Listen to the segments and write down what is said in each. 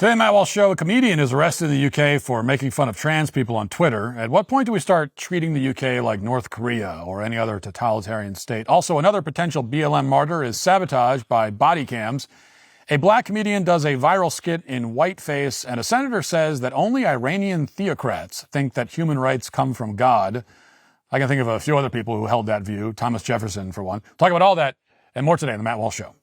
Today, Matt Walsh Show, a comedian is arrested in the UK for making fun of trans people on Twitter. At what point do we start treating the UK like North Korea or any other totalitarian state? Also, another potential BLM martyr is sabotaged by body cams. A black comedian does a viral skit in whiteface, and a senator says that only Iranian theocrats think that human rights come from God. I can think of a few other people who held that view, Thomas Jefferson, for one. Talk about all that and more today on The Matt Walsh Show.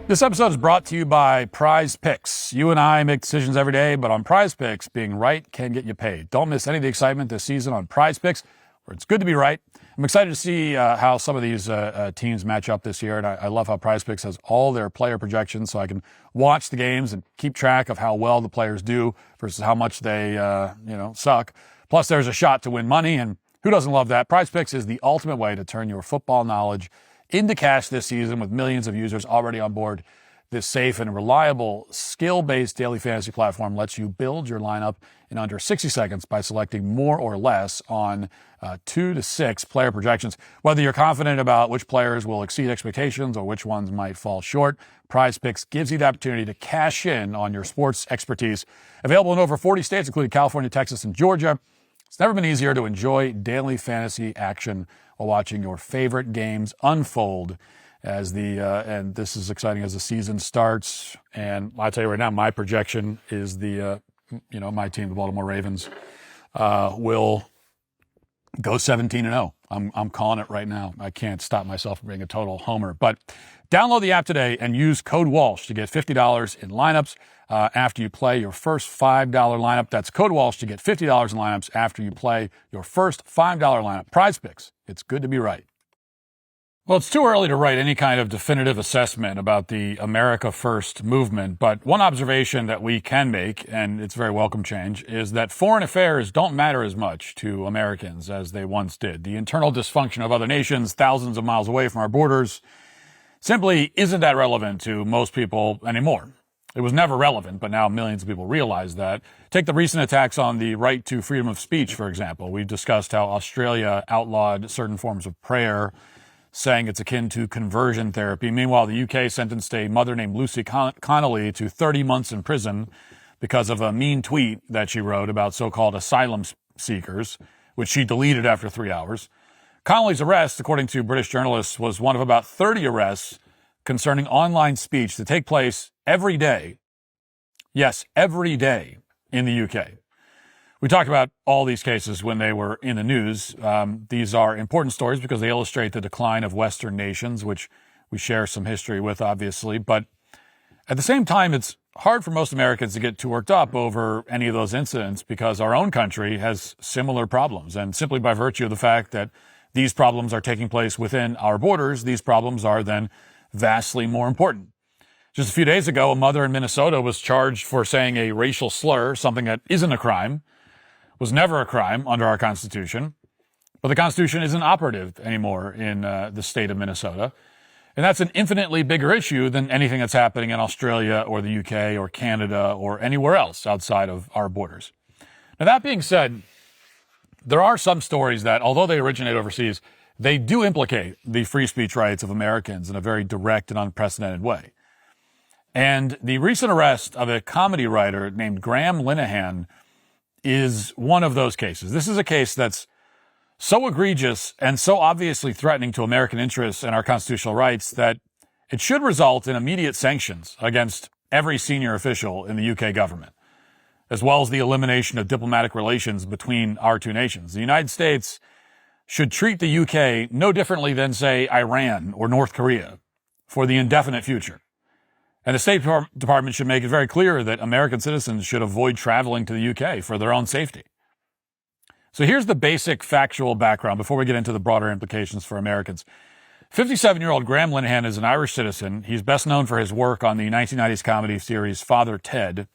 This episode is brought to you by Prize Picks. You and I make decisions every day, but on Prize Picks, being right can get you paid. Don't miss any of the excitement this season on Prize Picks, where it's good to be right. I'm excited to see how some of these teams match up this year, and I love how Prize Picks has all their player projections, so I can watch the games and keep track of how well the players do versus how much they suck. Plus, there's a shot to win money, and who doesn't love that? Prize Picks is the ultimate way to turn your football knowledge into cash this season, with millions of users already on board. This safe and reliable, skill-based daily fantasy platform lets you build your lineup in under 60 seconds by selecting more or less on 2 to 6 player projections. Whether you're confident about which players will exceed expectations or which ones might fall short, Prize Picks gives you the opportunity to cash in on your sports expertise. Available in over 40 states, including California, Texas, and Georgia. It's never been easier to enjoy daily fantasy action while watching your favorite games unfold as and this is exciting as the season starts. And I'll tell you right now, my projection is my team, the Baltimore Ravens, will go 17-0. I'm calling it right now. I can't stop myself from being a total homer. But download the app today and use code Walsh to get $50 in lineups after you play your first $5 lineup. That's code Walsh to get $50 in lineups after you play your first $5 lineup. Prize Picks. It's good to be right. Well, it's too early to write any kind of definitive assessment about the America First movement, but one observation that we can make, and it's very welcome change, is that foreign affairs don't matter as much to Americans as they once did. The internal dysfunction of other nations thousands of miles away from our borders simply isn't that relevant to most people anymore. It was never relevant, but now millions of people realize that. Take the recent attacks on the right to freedom of speech, for example. We discussed how Australia outlawed certain forms of prayer, saying it's akin to conversion therapy. Meanwhile, the UK sentenced a mother named Lucy Connolly to 30 months in prison because of a mean tweet that she wrote about so-called asylum seekers, which she deleted after 3 hours. Connolly's arrest, according to British journalists, was one of about 30 arrests concerning online speech that take place every day. Yes, every day in the UK. We talked about all these cases when they were in the news. These are important stories because they illustrate the decline of Western nations, which we share some history with, obviously. But at the same time, it's hard for most Americans to get too worked up over any of those incidents because our own country has similar problems. And simply by virtue of the fact that these problems are taking place within our borders, these problems are then vastly more important. Just a few days ago, a mother in Minnesota was charged for saying a racial slur, something that isn't a crime, was never a crime under our Constitution. But the Constitution isn't operative anymore in the state of Minnesota. And that's an infinitely bigger issue than anything that's happening in Australia or the UK or Canada or anywhere else outside of our borders. Now, that being said, there are some stories that, although they originate overseas, they do implicate the free speech rights of Americans in a very direct and unprecedented way. And the recent arrest of a comedy writer named Graham Linehan is one of those cases. This is a case that's so egregious and so obviously threatening to American interests and our constitutional rights that it should result in immediate sanctions against every senior official in the UK government, as well as the elimination of diplomatic relations between our two nations. The United States should treat the UK no differently than, say, Iran or North Korea for the indefinite future. And the State Department should make it very clear that American citizens should avoid traveling to the UK for their own safety. So here's the basic factual background before we get into the broader implications for Americans. 57-year-old Graham Linehan is an Irish citizen. He's best known for his work on the 1990s comedy series Father Ted.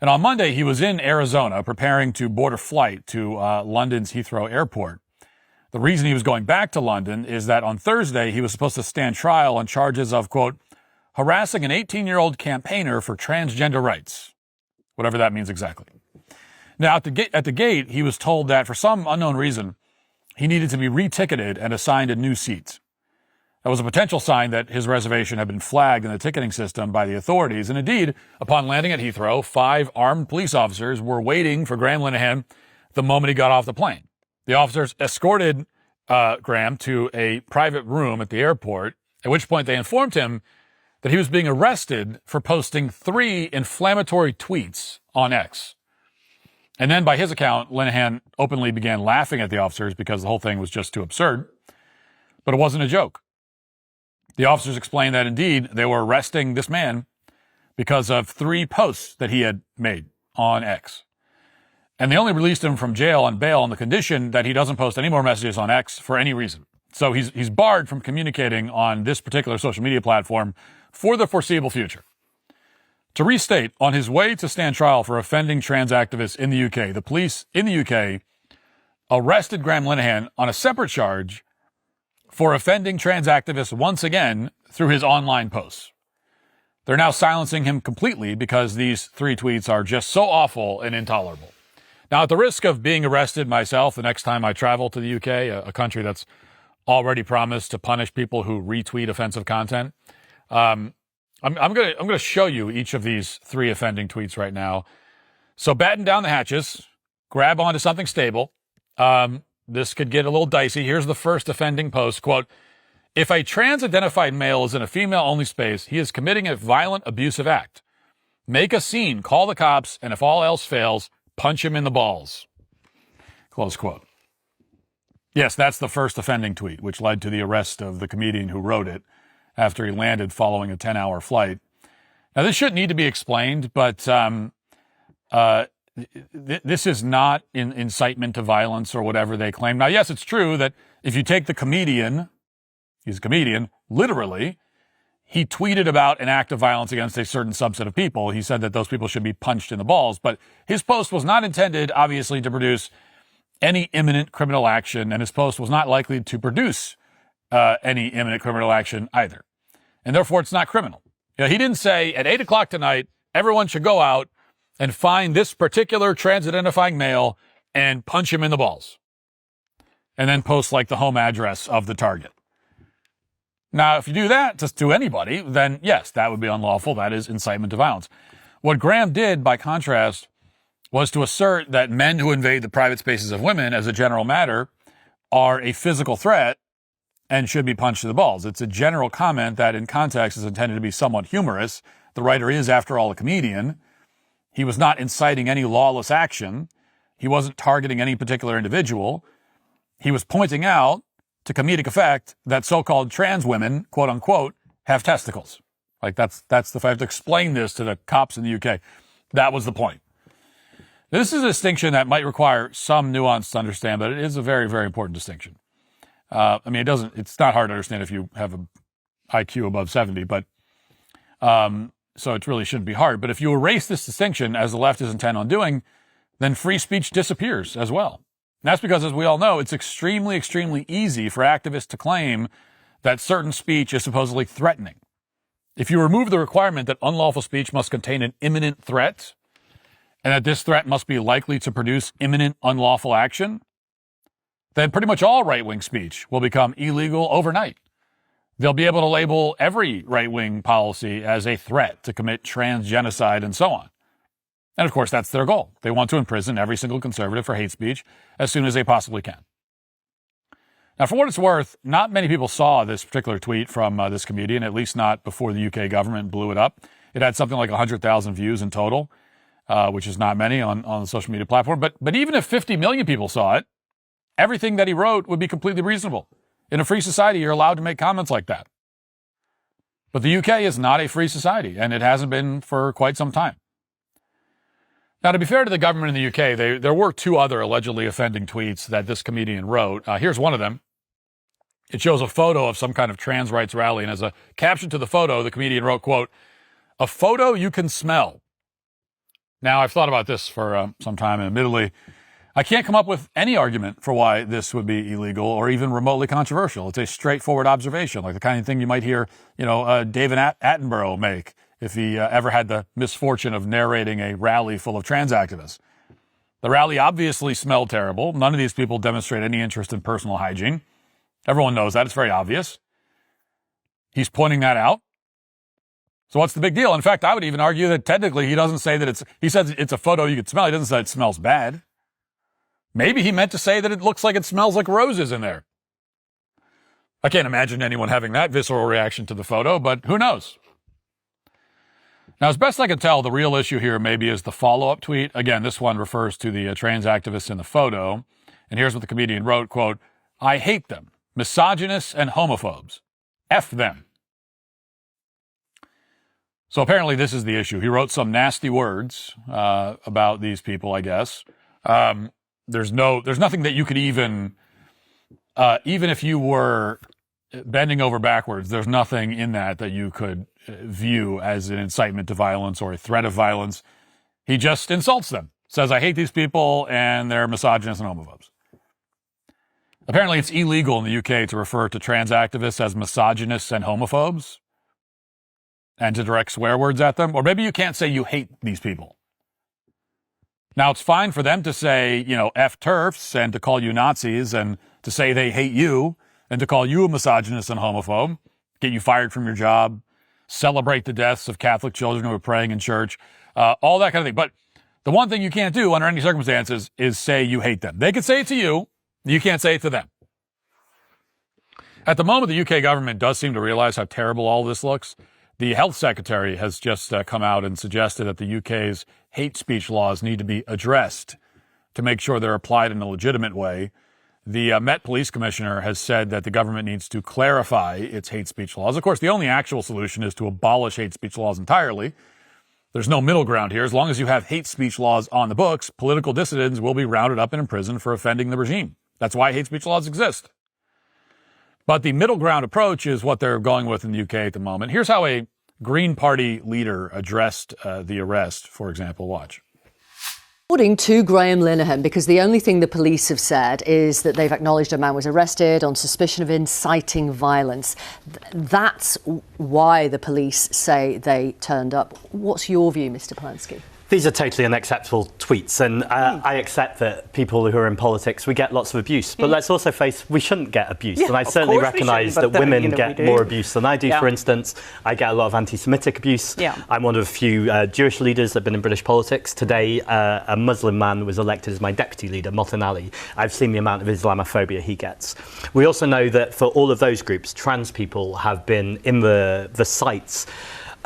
And on Monday, he was in Arizona preparing to board a flight to London's Heathrow Airport. The reason he was going back to London is that on Thursday, he was supposed to stand trial on charges of, quote, harassing an 18-year-old campaigner for transgender rights, whatever that means exactly. Now, at the gate, he was told that for some unknown reason, he needed to be reticketed and assigned a new seat. That was a potential sign that his reservation had been flagged in the ticketing system by the authorities. And indeed, upon landing at Heathrow, 5 armed police officers were waiting for Graham Linehan the moment he got off the plane. The officers escorted Graham to a private room at the airport, at which point they informed him that he was being arrested for posting 3 inflammatory tweets on X. And then, by his account, Linehan openly began laughing at the officers because the whole thing was just too absurd. But it wasn't a joke. The officers explained that, indeed, they were arresting this man because of 3 posts that he had made on X. And they only released him from jail on bail on the condition that he doesn't post any more messages on X for any reason. So he's barred from communicating on this particular social media platform for the foreseeable future. To restate, on his way to stand trial for offending trans activists in the UK, the police in the UK arrested Graham Linehan on a separate charge for offending trans activists once again through his online posts. They're now silencing him completely because these 3 tweets are just so awful and intolerable. Now, at the risk of being arrested myself the next time I travel to the UK, a country that's already promised to punish people who retweet offensive content, I'm going to show you each of these 3 offending tweets right now. So batten down the hatches, grab onto something stable. This could get a little dicey. Here's the first offending post, quote, if a trans-identified male is in a female-only space, he is committing a violent, abusive act. Make a scene, call the cops, and if all else fails, punch him in the balls. Close quote. Yes, that's the first offending tweet, which led to the arrest of the comedian who wrote it after he landed following a 10-hour flight. Now, this shouldn't need to be explained, but this is not incitement to violence or whatever they claim. Now, yes, it's true that if you take the comedian, he's a comedian, literally, he tweeted about an act of violence against a certain subset of people. He said that those people should be punched in the balls, but his post was not intended, obviously, to produce any imminent criminal action, and his post was not likely to produce any imminent criminal action either. And therefore, it's not criminal. You know, he didn't say at 8 o'clock tonight, everyone should go out and find this particular trans-identifying male and punch him in the balls. And then post like the home address of the target. Now, if you do that just to anybody, then yes, that would be unlawful. That is incitement to violence. What Graham did, by contrast, was to assert that men who invade the private spaces of women, as a general matter, are a physical threat and should be punched in the balls. It's a general comment that in context is intended to be somewhat humorous. The writer is, after all, a comedian. He was not inciting any lawless action. He wasn't targeting any particular individual. He was pointing out, to comedic effect, that so-called trans women, quote unquote, have testicles. Like that's the fact. I have to explain this to the cops in the UK. That was the point. This is a distinction that might require some nuance to understand, but it is a very, very important distinction. It's not hard to understand if you have an IQ above 70, but, so it really shouldn't be hard. But if you erase this distinction, as the left is intent on doing, then free speech disappears as well. And that's because, as we all know, it's extremely, extremely easy for activists to claim that certain speech is supposedly threatening. If you remove the requirement that unlawful speech must contain an imminent threat, and that this threat must be likely to produce imminent unlawful action, then pretty much all right-wing speech will become illegal overnight. They'll be able to label every right-wing policy as a threat to commit trans genocide and so on. And of course, that's their goal. They want to imprison every single conservative for hate speech as soon as they possibly can. Now, for what it's worth, not many people saw this particular tweet from this comedian, at least not before the UK government blew it up. It had something like 100,000 views in total, which is not many on the social media platform. But even if 50 million people saw it, everything that he wrote would be completely reasonable. In a free society, you're allowed to make comments like that. But the UK is not a free society, and it hasn't been for quite some time. Now, to be fair to the government in the UK, there were 2 other allegedly offending tweets that this comedian wrote. Here's one of them. It shows a photo of some kind of trans rights rally, and as a caption to the photo, the comedian wrote, quote, "A photo you can smell. Now, I've thought about this for some time, and admittedly, I can't come up with any argument for why this would be illegal or even remotely controversial. It's a straightforward observation, like the kind of thing you might hear, David Attenborough make if he ever had the misfortune of narrating a rally full of trans activists. The rally obviously smelled terrible. None of these people demonstrate any interest in personal hygiene. Everyone knows that. It's very obvious. He's pointing that out. So what's the big deal? In fact, I would even argue that technically he doesn't say that he says it's a photo you could smell. He doesn't say it smells bad. Maybe he meant to say that it looks like it smells like roses in there. I can't imagine anyone having that visceral reaction to the photo, but who knows? Now, as best I can tell, the real issue here maybe is the follow-up tweet. Again, this one refers to the trans activists in the photo. And here's what the comedian wrote, quote, "I hate them, misogynists and homophobes. F them." So apparently this is the issue. He wrote some nasty words about these people, I guess. There's nothing that you could even if you were bending over backwards, there's nothing in that you could view as an incitement to violence or a threat of violence. He just insults them, says, "I hate these people and they're misogynists and homophobes." Apparently it's illegal in the UK to refer to trans activists as misogynists and homophobes and to direct swear words at them. Or maybe you can't say you hate these people. Now, it's fine for them to say, F TERFs and to call you Nazis and to say they hate you and to call you a misogynist and homophobe, get you fired from your job, celebrate the deaths of Catholic children who are praying in church, all that kind of thing. But the one thing you can't do under any circumstances is say you hate them. They can say it to you. You can't say it to them. At the moment, the UK government does seem to realize how terrible all this looks. The health secretary has just come out and suggested that the UK's hate speech laws need to be addressed to make sure they're applied in a legitimate way. The Met Police Commissioner has said that the government needs to clarify its hate speech laws. Of course, the only actual solution is to abolish hate speech laws entirely. There's no middle ground here. As long as you have hate speech laws on the books, political dissidents will be rounded up and imprisoned for offending the regime. That's why hate speech laws exist. But the middle ground approach is what they're going with in the UK at the moment. Here's how a Green Party leader addressed the arrest, for example. Watch. According to Graham Linehan, because the only thing the police have said is that they've acknowledged a man was arrested on suspicion of inciting violence. That's why the police say they turned up. What's your view, Mr. Polanski? These are totally unacceptable tweets, and I accept that people who are in politics, we get lots of abuse, but let's also face we shouldn't get abuse, and I certainly recognise that women get more abuse than I do. For instance, I get a lot of anti-Semitic abuse. I'm one of a few Jewish leaders that have been in British politics. Today, a Muslim man was elected as my deputy leader, Motin Ali. I've seen the amount of Islamophobia he gets. We also know that for all of those groups, trans people have been in the sights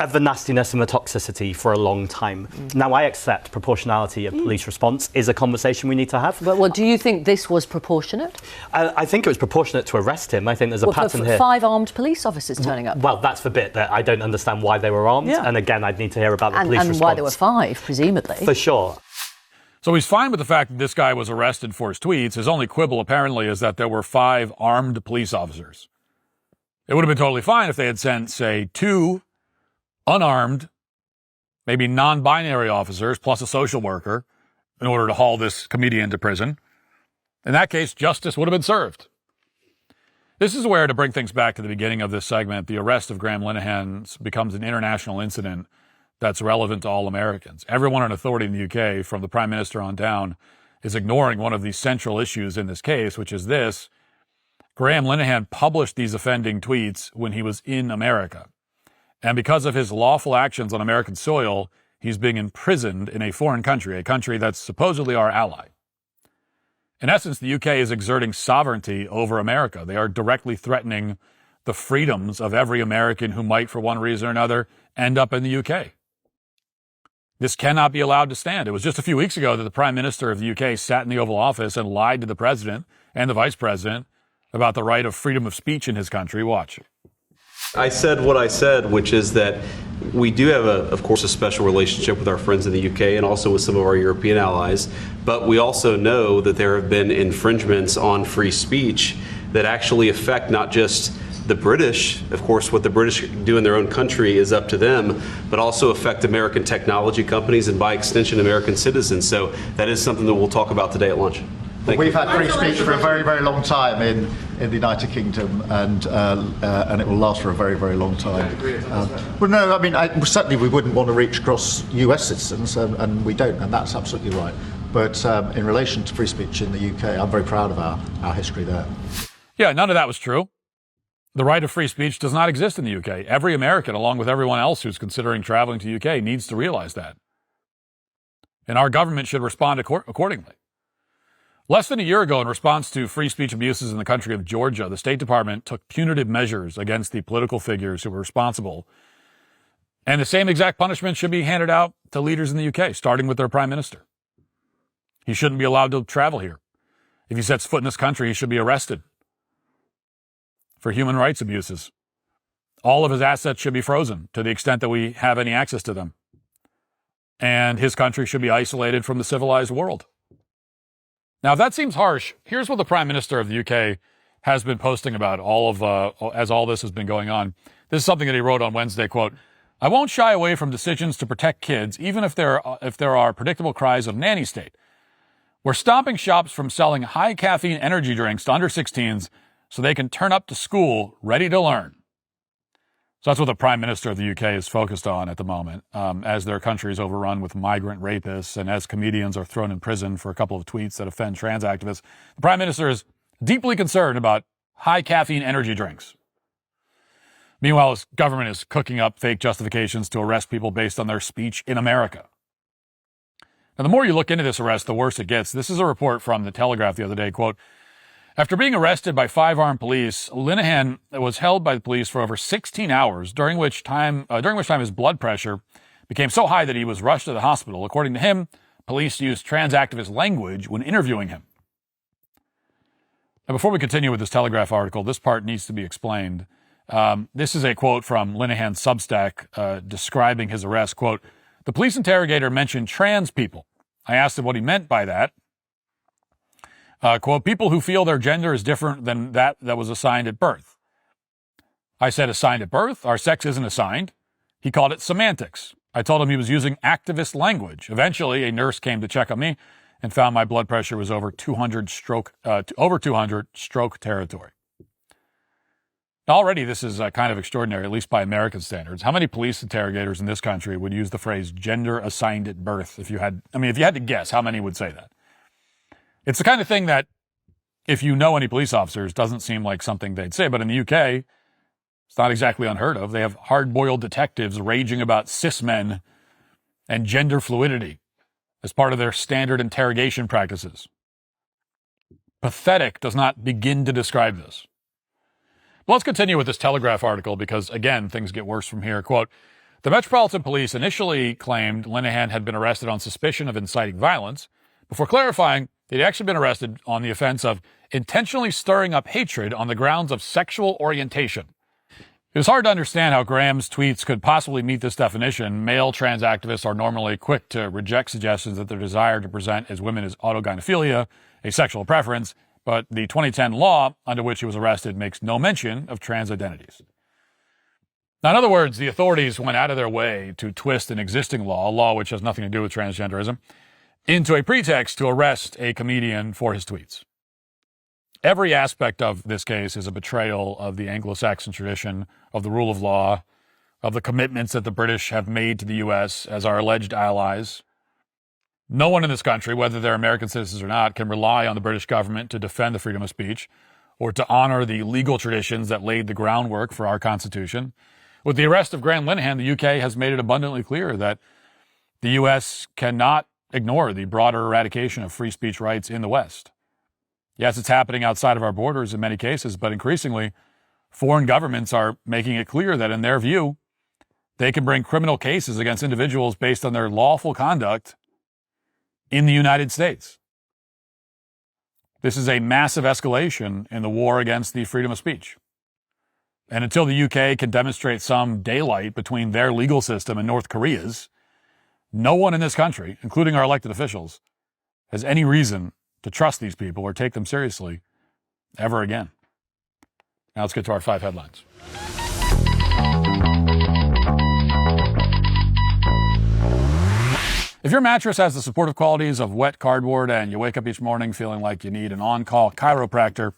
of the nastiness and the toxicity for a long time. Now, I accept proportionality of police response is a conversation we need to have. But well, do you think this was proportionate? I think it was proportionate to arrest him. I think there's a pattern here. 5 armed police officers turning up? Well, that's the bit that I don't understand why they were armed. And again, I'd need to hear about the police response. And why there were 5, presumably. For sure. So he's fine with the fact that this guy was arrested for his tweets. His only quibble, apparently, is that there were 5 armed police officers. It would have been totally fine if they had sent, say, 2 unarmed, maybe non-binary officers plus a social worker in order to haul this comedian to prison. In that case, justice would have been served. This is where, to bring things back to the beginning of this segment, the arrest of Graham Linehan becomes an international incident that's relevant to all Americans. Everyone in authority in the UK, from the Prime Minister on down, is ignoring one of the central issues in this case, which is this. Graham Linehan published these offending tweets when he was in America. And because of his lawful actions on American soil, he's being imprisoned in a foreign country, a country that's supposedly our ally. In essence, the UK is exerting sovereignty over America. They are directly threatening the freedoms of every American who might, for one reason or another, end up in the UK. This cannot be allowed to stand. It was just a few weeks ago that the Prime Minister of the UK sat in the Oval Office and lied to the President and the Vice President about the right of freedom of speech in his country. Watch. I said what I said, which is that we do have, of course, a special relationship with our friends in the UK and also with some of our European allies. But we also know that there have been infringements on free speech that actually affect not just the British, of course, what the British do in their own country is up to them, but also affect American technology companies and by extension American citizens. So that is something that we'll talk about today at lunch. We've had free speech for a very, very long time in the United Kingdom, and it will last for a very, very long time. Well, no, I mean, certainly we wouldn't want to reach across US citizens, and we don't, and that's absolutely right. But in relation to free speech in the UK, I'm very proud of our history there. Yeah, none of that was true. The right of free speech does not exist in the UK. Every American, along with everyone else who's considering traveling to the UK, needs to realize that. And our government should respond accordingly. Less than a year ago, in response to free speech abuses in the country of Georgia, the State Department took punitive measures against the political figures who were responsible. And the same exact punishment should be handed out to leaders in the UK, starting with their prime minister. He shouldn't be allowed to travel here. If he sets foot in this country, he should be arrested for human rights abuses. All of his assets should be frozen to the extent that we have any access to them. And his country should be isolated from the civilized world. Now, if that seems harsh, here's what the Prime Minister of the UK has been posting about as all this has been going on. This is something that he wrote on Wednesday, quote, "I won't shy away from decisions to protect kids, even if there are predictable cries of nanny state. We're stopping shops from selling high caffeine energy drinks to under 16s so they can turn up to school ready to learn." So that's what the Prime Minister of the UK is focused on at the moment, as their country is overrun with migrant rapists and as comedians are thrown in prison for a couple of tweets that offend trans activists. The Prime Minister is deeply concerned about high caffeine energy drinks. Meanwhile, his government is cooking up fake justifications to arrest people based on their speech in America. Now, the more you look into this arrest, the worse it gets. This is a report from The Telegraph the other day, quote, "After being arrested by 5 armed police, Linehan was held by the police for over 16 hours, during which time his blood pressure became so high that he was rushed to the hospital. According to him, police used trans activist language when interviewing him." Now, before we continue with this Telegraph article, this part needs to be explained. This is a quote from Linehan's Substack describing his arrest. Quote, "The police interrogator mentioned trans people. I asked him what he meant by that. Quote, people who feel their gender is different than that was assigned at birth. I said, assigned at birth? Our sex isn't assigned. He called it semantics. I told him he was using activist language. Eventually, a nurse came to check on me and found my blood pressure was over 200 stroke territory." Already, this is kind of extraordinary, at least by American standards. How many police interrogators in this country would use the phrase gender assigned at birth? If you had to guess, how many would say that? It's the kind of thing that, if you know any police officers, doesn't seem like something they'd say. But in the UK, it's not exactly unheard of. They have hard-boiled detectives raging about cis men and gender fluidity as part of their standard interrogation practices. Pathetic does not begin to describe this. But let's continue with this Telegraph article because, again, things get worse from here. Quote, "The Metropolitan Police initially claimed Linehan had been arrested on suspicion of inciting violence, before clarifying he'd actually been arrested on the offense of intentionally stirring up hatred on the grounds of sexual orientation." It was hard to understand how Graham's tweets could possibly meet this definition. Male trans activists are normally quick to reject suggestions that their desire to present as women is autogynephilia, a sexual preference, but the 2010 law under which he was arrested makes no mention of trans identities. Now, in other words, the authorities went out of their way to twist an existing law, a law which has nothing to do with transgenderism, into a pretext to arrest a comedian for his tweets. Every aspect of this case is a betrayal of the Anglo-Saxon tradition, of the rule of law, of the commitments that the British have made to the U.S. as our alleged allies. No one in this country, whether they're American citizens or not, can rely on the British government to defend the freedom of speech or to honor the legal traditions that laid the groundwork for our Constitution. With the arrest of Graham Linehan, the UK has made it abundantly clear that the U.S. cannot ignore the broader eradication of free speech rights in the West. Yes, it's happening outside of our borders in many cases, but increasingly, foreign governments are making it clear that, in their view, they can bring criminal cases against individuals based on their lawful conduct in the United States. This is a massive escalation in the war against the freedom of speech. And until the UK can demonstrate some daylight between their legal system and North Korea's, no one in this country, including our elected officials, has any reason to trust these people or take them seriously ever again. Now let's get to our 5 headlines. If your mattress has the supportive qualities of wet cardboard and you wake up each morning feeling like you need an on-call chiropractor,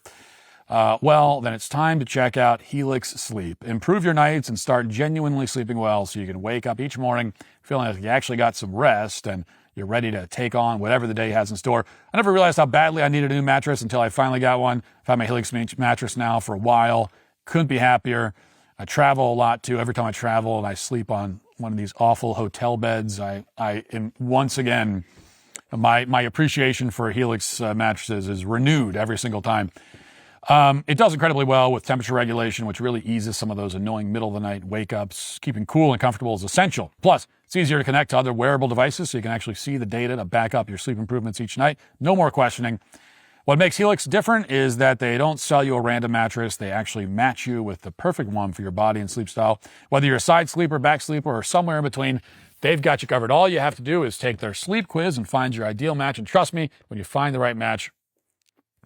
well, then it's time to check out Helix Sleep. Improve your nights and start genuinely sleeping well so you can wake up each morning feeling like you actually got some rest and you're ready to take on whatever the day has in store. I never realized how badly I needed a new mattress until I finally got one. I've had my Helix mattress now for a while. Couldn't be happier. I travel a lot too. Every time I travel and I sleep on one of these awful hotel beds, I am once again, my appreciation for Helix mattresses is renewed every single time. It does incredibly well with temperature regulation, which really eases some of those annoying middle of the night wake ups. Keeping cool and comfortable is essential. Plus, it's easier to connect to other wearable devices so you can actually see the data to back up your sleep improvements each night. No more questioning. What makes Helix different is that they don't sell you a random mattress. They actually match you with the perfect one for your body and sleep style. Whether you're a side sleeper, back sleeper, or somewhere in between, they've got you covered. All you have to do is take their sleep quiz and find your ideal match. And trust me, when you find the right match,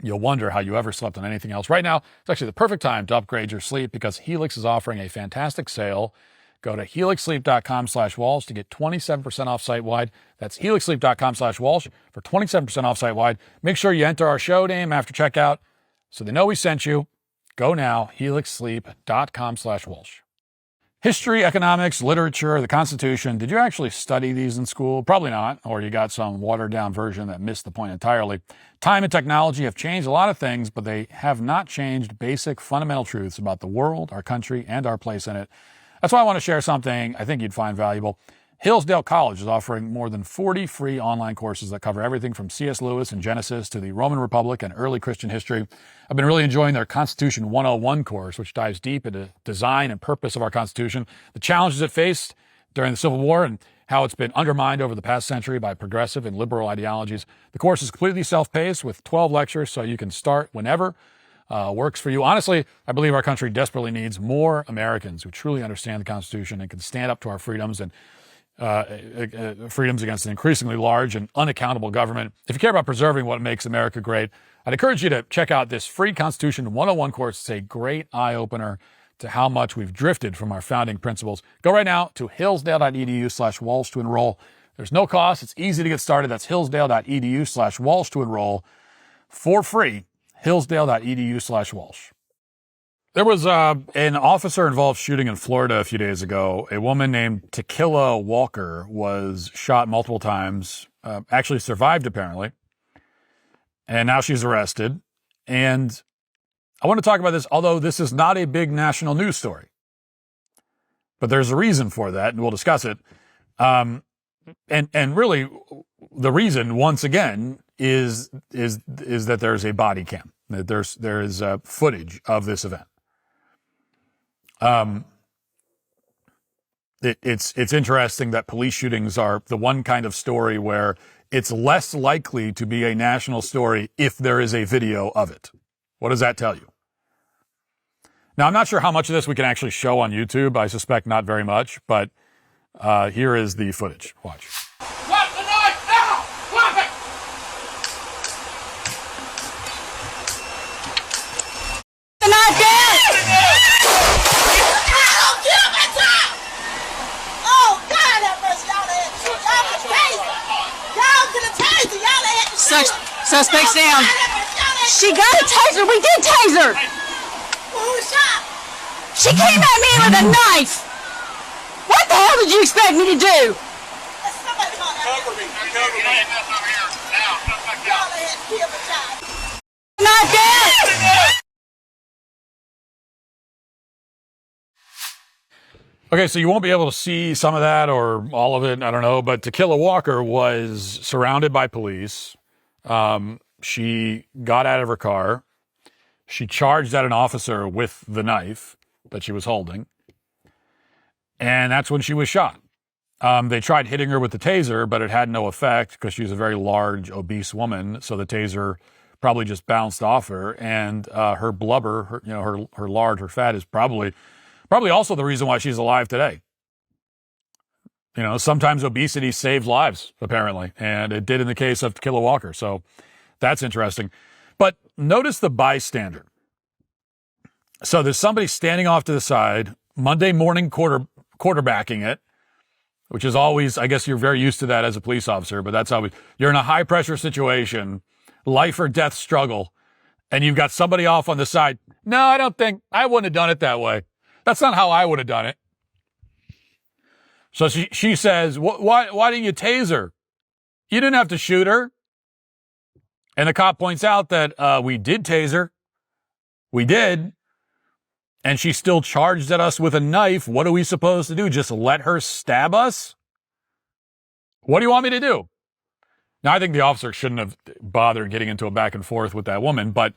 you'll wonder how you ever slept on anything else. Right now, it's actually the perfect time to upgrade your sleep because Helix is offering a fantastic sale. Go to helixsleep.com/Walsh to get 27% off site-wide. That's helixsleep.com/Walsh for 27% off site-wide. Make sure you enter our show name after checkout so they know we sent you. Go now, helixsleep.com/Walsh. History, economics, literature, the Constitution. Did you actually study these in school? Probably not, or you got some watered-down version that missed the point entirely. Time and technology have changed a lot of things, but they have not changed basic fundamental truths about the world, our country, and our place in it. That's why I want to share something I think you'd find valuable. Hillsdale College is offering more than 40 free online courses that cover everything from C.S. Lewis and Genesis to the Roman Republic and early Christian history. I've been really enjoying their Constitution 101 course, which dives deep into design and purpose of our Constitution, the challenges it faced during the Civil War, and how it's been undermined over the past century by progressive and liberal ideologies. The course is completely self-paced with 12 lectures, so you can start whenever works for you. Honestly, I believe our country desperately needs more Americans who truly understand the Constitution and can stand up to our freedoms and freedoms against an increasingly large and unaccountable government. If you care about preserving what makes America great, I'd encourage you to check out this free Constitution 101 course. It's a great eye-opener to how much we've drifted from our founding principles. Go right now to hillsdale.edu/Walsh to enroll. There's no cost. It's easy to get started. That's hillsdale.edu/Walsh to enroll for free. hillsdale.edu/Walsh. There was an officer-involved shooting in Florida a few days ago. A woman named Tequila Walker was shot multiple times, actually survived apparently, and now she's arrested. And I want to talk about this, although this is not a big national news story. But there's a reason for that, and we'll discuss it. And really, the reason, once again, is that there's a body cam. That there is footage of this event. It's interesting that police shootings are the one kind of story where it's less likely to be a national story if there is a video of it. What does that tell you? Now, I'm not sure how much of this we can actually show on YouTube. I suspect not very much, but here is the footage. Watch. Drop the knife now! Drop it! The knife down! Suspect's down. She got a taser. We did taser. Who shot? She came at me with a knife. What the hell did you expect me to do? Cover me. Cover me. Now, Knife down. Okay, so you won't be able to see some of that or all of it, I don't know, but Tequila Walker was surrounded by police. She got out of her car. She charged at an officer with the knife that she was holding. And that's when she was shot. They tried hitting her with the taser, but it had no effect because she's a very large, obese woman. So the taser probably just bounced off her. And her blubber, her fat is probably also the reason why she's alive today. You know, sometimes obesity saved lives, apparently, and it did in the case of Tequila Walker. So that's interesting. But notice the bystander. So there's somebody standing off to the side, Monday morning quarterbacking it, which is always, I guess you're very used to that as a police officer, but that's always, you're in a high pressure situation, life or death struggle, and you've got somebody off on the side. No, I wouldn't have done it that way. That's not how I would have done it. So she says, why didn't you tase her? You didn't have to shoot her. And the cop points out that we did tase her. We did. And she still charged at us with a knife. What are we supposed to do? Just let her stab us? What do you want me to do? Now, I think the officer shouldn't have bothered getting into a back and forth with that woman, but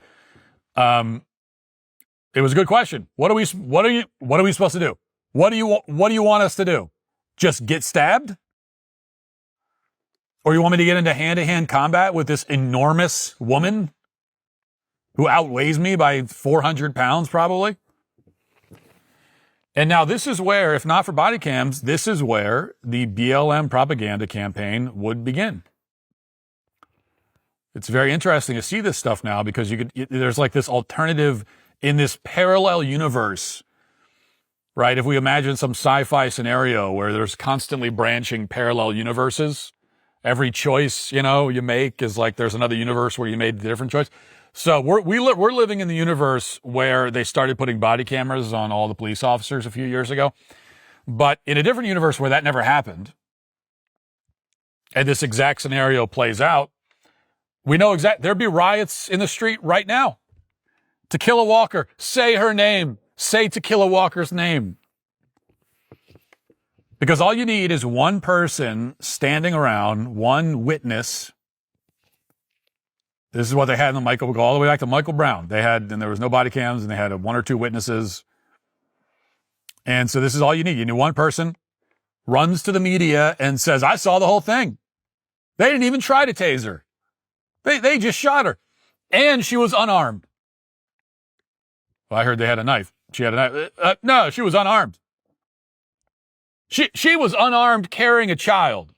it was a good question. What are we supposed to do? What do you want us to do? Just get stabbed? Or you want me to get into hand-to-hand combat with this enormous woman who outweighs me by 400 pounds probably? And now this is where, if not for body cams, this is where the BLM propaganda campaign would begin. It's very interesting to see this stuff now because there's like this alternative in this parallel universe, right? If we imagine some sci-fi scenario where there's constantly branching parallel universes, every choice, you make is like there's another universe where you made a different choice. So we're living in the universe where they started putting body cameras on all the police officers a few years ago. But in a different universe where that never happened, and this exact scenario plays out, we know there'd be riots in the street right now. To Kill a Walker, say her name. Say To Kill a Walker's name. Because all you need is one person standing around, one witness. This is what they had in the Michael, go all the way back to Michael Brown. And there was no body cams, and they had one or two witnesses. And so this is all you need. You need one person, runs to the media and says, I saw the whole thing. They didn't even try to tase her. They just shot her. And she was unarmed. Well, I heard they had a knife. She had a knife. No, she was unarmed. She was unarmed carrying a child.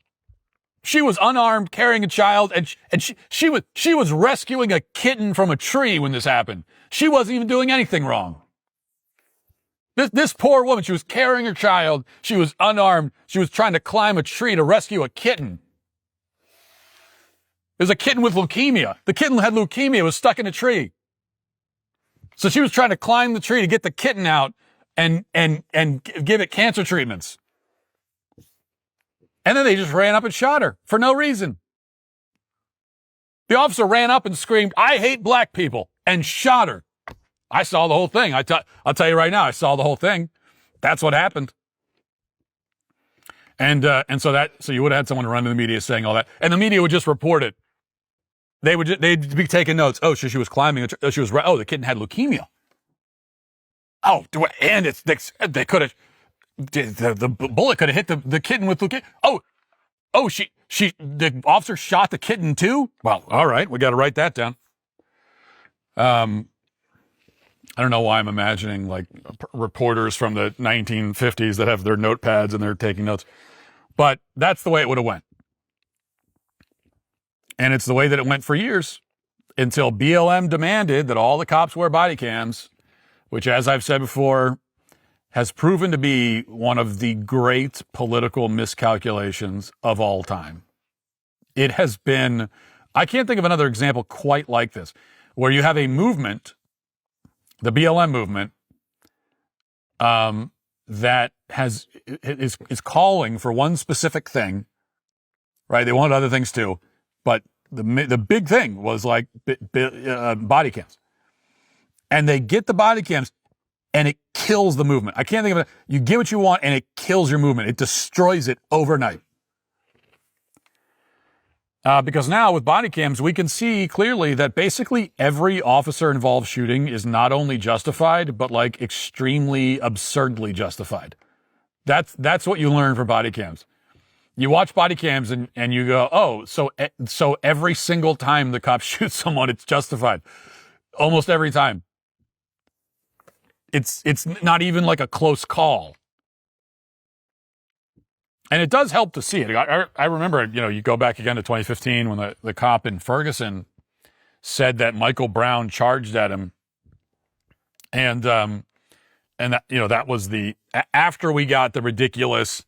She was unarmed carrying a child, and she was rescuing a kitten from a tree when this happened. She wasn't even doing anything wrong. This poor woman, she was carrying her child. She was unarmed. She was trying to climb a tree to rescue a kitten. It was a kitten with leukemia. The kitten had leukemia. It was stuck in a tree. So she was trying to climb the tree to get the kitten out and give it cancer treatments. And then they just ran up and shot her for no reason. The officer ran up and screamed, I hate black people, and shot her. I saw the whole thing. I'll tell you right now, I saw the whole thing. That's what happened. And so you would have had someone run to the media saying all that, and the media would just report it. They'd be taking notes. Oh, she was climbing. The kitten had leukemia. Oh, and they could have. The bullet could have hit the kitten with leukemia. Oh, the officer shot the kitten too? Well, all right, we got to write that down. I don't know why I'm imagining like reporters from the 1950s that have their notepads and they're taking notes, but that's the way it would have went. And it's the way that it went for years until BLM demanded that all the cops wear body cams, which, as I've said before, has proven to be one of the great political miscalculations of all time. It has been, I can't think of another example quite like this, where you have a movement, the BLM movement, that is calling for one specific thing, right? They want other things too, but the big thing was like body cams. And they get the body cams, and it kills the movement. I can't think of it. You get what you want, and it kills your movement. It destroys it overnight. Because now with body cams, we can see clearly that basically every officer-involved shooting is not only justified, but like extremely absurdly justified. That's what you learn from body cams. You watch body cams and you go, oh, so every single time the cop shoots someone, it's justified. Almost every time. It's not even like a close call. And it does help to see it. I remember, you go back again to 2015 when the cop in Ferguson said that Michael Brown charged at him. And that, that was after we got the ridiculous,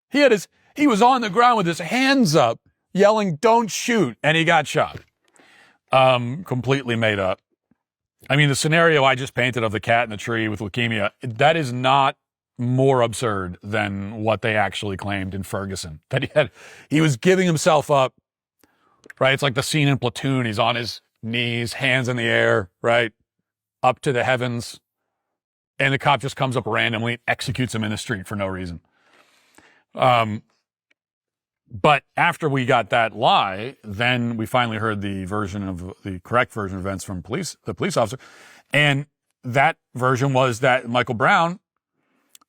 he had He was on the ground with his hands up, yelling, "Don't shoot," and he got shot. Completely made up. I mean, the scenario I just painted of the cat in the tree with leukemia, that is not more absurd than what they actually claimed in Ferguson. That he was giving himself up, right? It's like the scene in Platoon. He's on his knees, hands in the air, right? Up to the heavens. And the cop just comes up randomly and executes him in the street for no reason. But after we got that lie, then we finally heard the correct version of events from the police officer. And that version was that Michael Brown,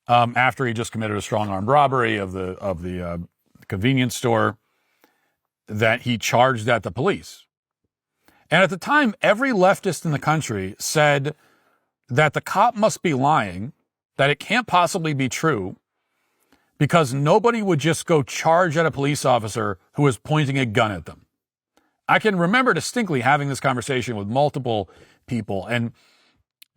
after he just committed a strong armed robbery of the convenience store, that he charged at the police. And at the time, every leftist in the country said that the cop must be lying, that it can't possibly be true, because nobody would just go charge at a police officer who was pointing a gun at them. I can remember distinctly having this conversation with multiple people, and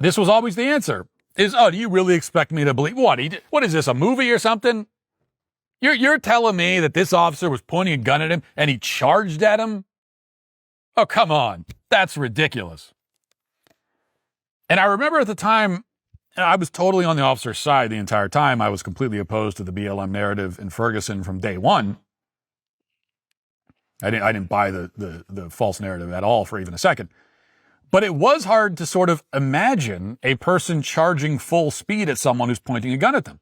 this was always the answer, is, "Oh, do you really expect me to believe, what is this, a movie or something? You're telling me that this officer was pointing a gun at him and he charged at him? Oh, come on. That's ridiculous." And I remember at the time, I was totally on the officer's side the entire time. I was completely opposed to the BLM narrative in Ferguson from day one. I didn't buy the false narrative at all for even a second. But it was hard to sort of imagine a person charging full speed at someone who's pointing a gun at them.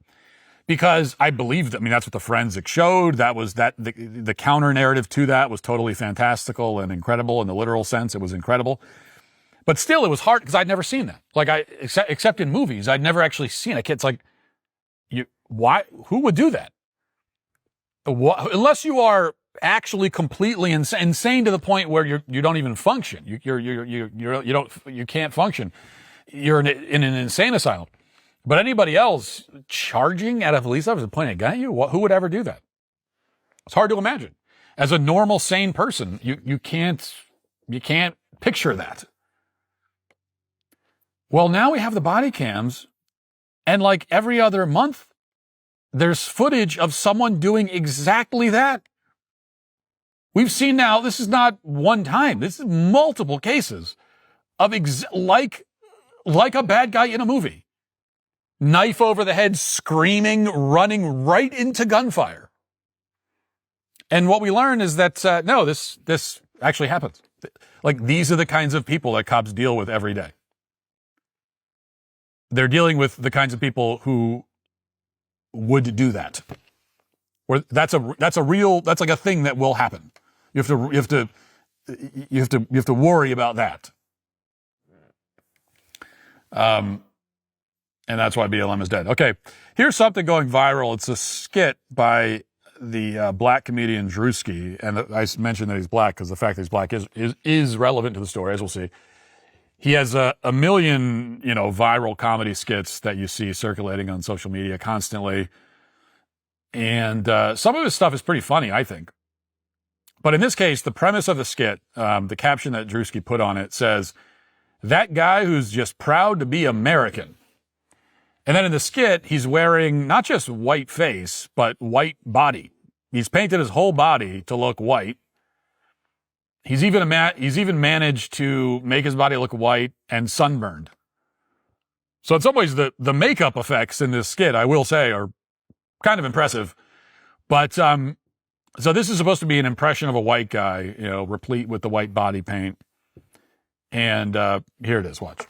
Because I believed, that's what the forensic showed. The counter narrative to that was totally fantastical and incredible in the literal sense. It was incredible. But still, it was hard because I'd never seen that. Except in movies, I'd never actually seen it. It's like, why? Who would do that? Unless you are actually completely insane to the point where you don't even function. You can't function. You're in an insane asylum. But anybody else charging at a police officer pointing a gun at you, who would ever do that? It's hard to imagine. As a normal, sane person, you can't picture that. Well, now we have the body cams, and like every other month, there's footage of someone doing exactly that. We've seen now, this is not one time, this is multiple cases of like a bad guy in a movie. Knife over the head, screaming, running right into gunfire. And what we learn is that, no, this actually happens. Like, these are the kinds of people that cops deal with every day. They're dealing with the kinds of people who would do that. Or that's like a thing that will happen. You have to worry about that. And that's why BLM is dead. Okay, here's something going viral. It's a skit by the black comedian DRUSKI, and I mentioned that he's black because the fact that he's black is relevant to the story, as we'll see. He has a million, viral comedy skits that you see circulating on social media constantly. And some of his stuff is pretty funny, I think. But in this case, the premise of the skit, the caption that DRUSKI put on it says, "That guy who's just proud to be American." And then in the skit, he's wearing not just white face, but white body. He's painted his whole body to look white. He's even managed to make his body look white and sunburned. So in some ways, the makeup effects in this skit, I will say, are kind of impressive. But so this is supposed to be an impression of a white guy, replete with the white body paint. And here it is. Watch.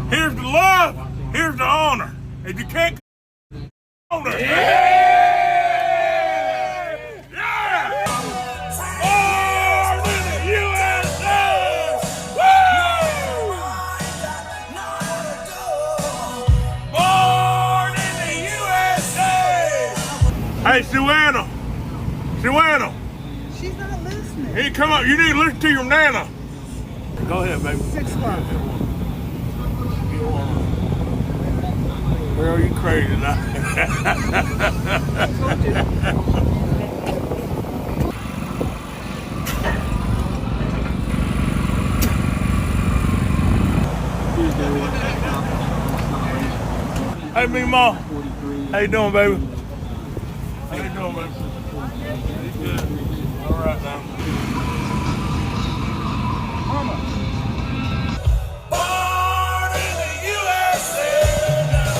Here's the love. Here's the honor. If you can't honor. Yeah! Yeah! Born in the USA! Woo! Born in the USA! Hey, Suanna. She's not listening. Hey, come up. You need to listen to your nana. Go ahead, baby. 6 o'clock. Girl, you crazy now. Here's Hey, me, Ma. How you doing, baby? How you doing, baby? Good. All right, now. Mama. Born in the USA now.